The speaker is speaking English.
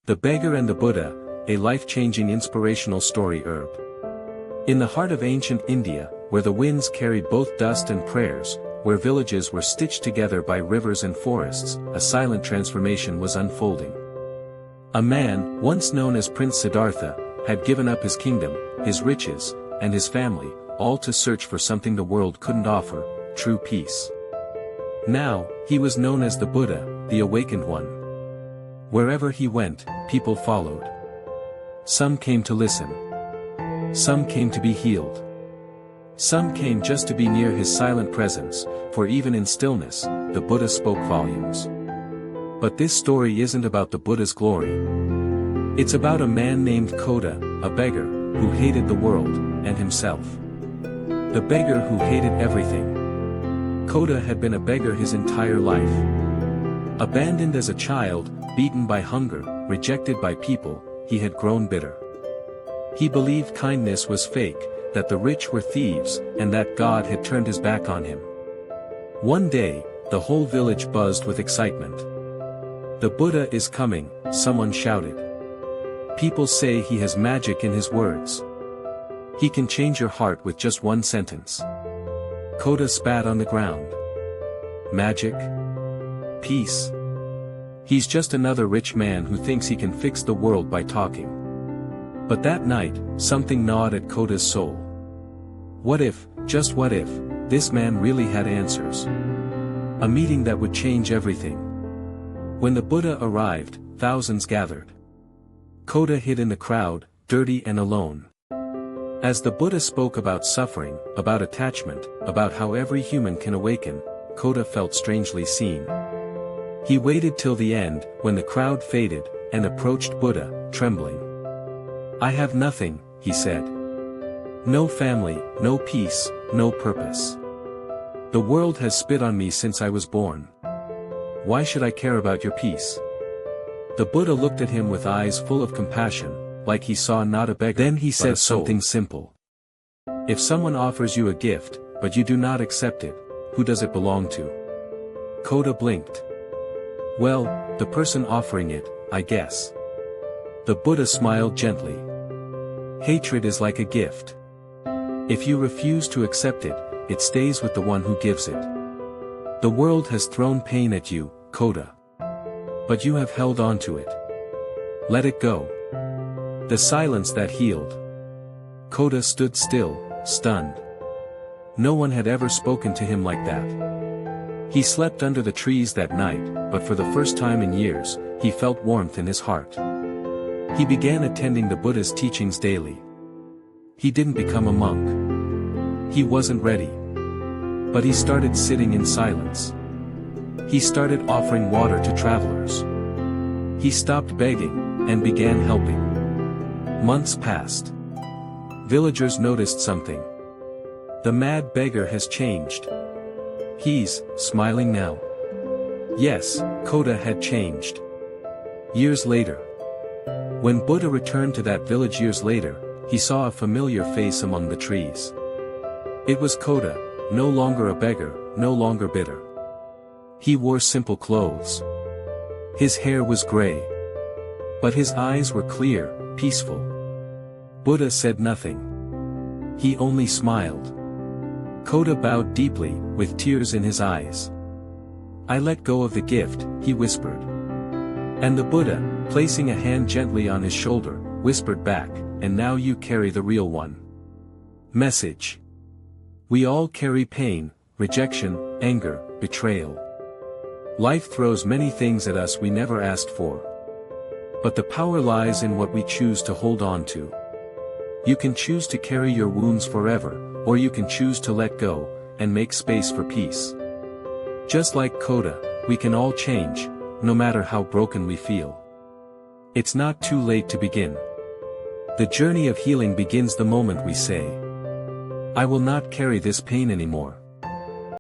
The Beggar and the Buddha, a life-changing inspirational story herb. In the heart of ancient India, where the winds carried both dust and prayers, where villages were stitched together by rivers and forests, a silent transformation was unfolding. A man, once known as Prince Siddhartha, had given up his kingdom, his riches, and his family, all to search for something the world couldn't offer, true peace. Now, he was known as the Buddha, the awakened one. Wherever he went, people followed. Some came to listen. Some came to be healed. Some came just to be near his silent presence, for even in stillness, the Buddha spoke volumes. But this story isn't about the Buddha's glory. It's about a man named Koda, a beggar, who hated the world, and himself. The beggar who hated everything. Koda had been a beggar his entire life. Abandoned as a child, beaten by hunger, rejected by people, he had grown bitter. He believed kindness was fake, that the rich were thieves, and that God had turned his back on him. One day, the whole village buzzed with excitement. "The Buddha is coming," someone shouted. "People say he has magic in his words. He can change your heart with just one sentence." Koda spat on the ground. "Magic? Peace? He's just another rich man who thinks he can fix the world by talking." But that night, something gnawed at Koda's soul. What if, just what if, this man really had answers? A meeting that would change everything. When the Buddha arrived, thousands gathered. Koda hid in the crowd, dirty and alone. As the Buddha spoke about suffering, about attachment, about how every human can awaken, Koda felt strangely seen. He waited till the end, when the crowd faded, and approached Buddha, trembling. "I have nothing," he said. "No family, no peace, no purpose. The world has spit on me since I was born. Why should I care about your peace?" The Buddha looked at him with eyes full of compassion, like he saw not a beggar, then he said something simple. "If someone offers you a gift, but you do not accept it, who does it belong to?" Koda blinked. "Well, the person offering it, I guess." The Buddha smiled gently. "Hatred is like a gift. If you refuse to accept it, it stays with the one who gives it. The world has thrown pain at you, Koda. But you have held on to it. Let it go." The silence that healed. Koda stood still, stunned. No one had ever spoken to him like that. He slept under the trees that night, but for the first time in years, he felt warmth in his heart. He began attending the Buddha's teachings daily. He didn't become a monk. He wasn't ready. But he started sitting in silence. He started offering water to travelers. He stopped begging, and began helping. Months passed. Villagers noticed something. The mad beggar has changed. He's smiling now. Yes, Koda had changed. Years later. When Buddha returned to that village years later, he saw a familiar face among the trees. It was Koda, no longer a beggar, no longer bitter. He wore simple clothes. His hair was gray. But his eyes were clear, peaceful. Buddha said nothing. He only smiled. Koda bowed deeply, with tears in his eyes. "I let go of the gift," he whispered. And the Buddha, placing a hand gently on his shoulder, whispered back, "And now you carry the real one." Message. We all carry pain, rejection, anger, betrayal. Life throws many things at us we never asked for. But the power lies in what we choose to hold on to. You can choose to carry your wounds forever, or you can choose to let go, and make space for peace. Just like Koda, we can all change, no matter how broken we feel. It's not too late to begin. The journey of healing begins the moment we say, "I will not carry this pain anymore."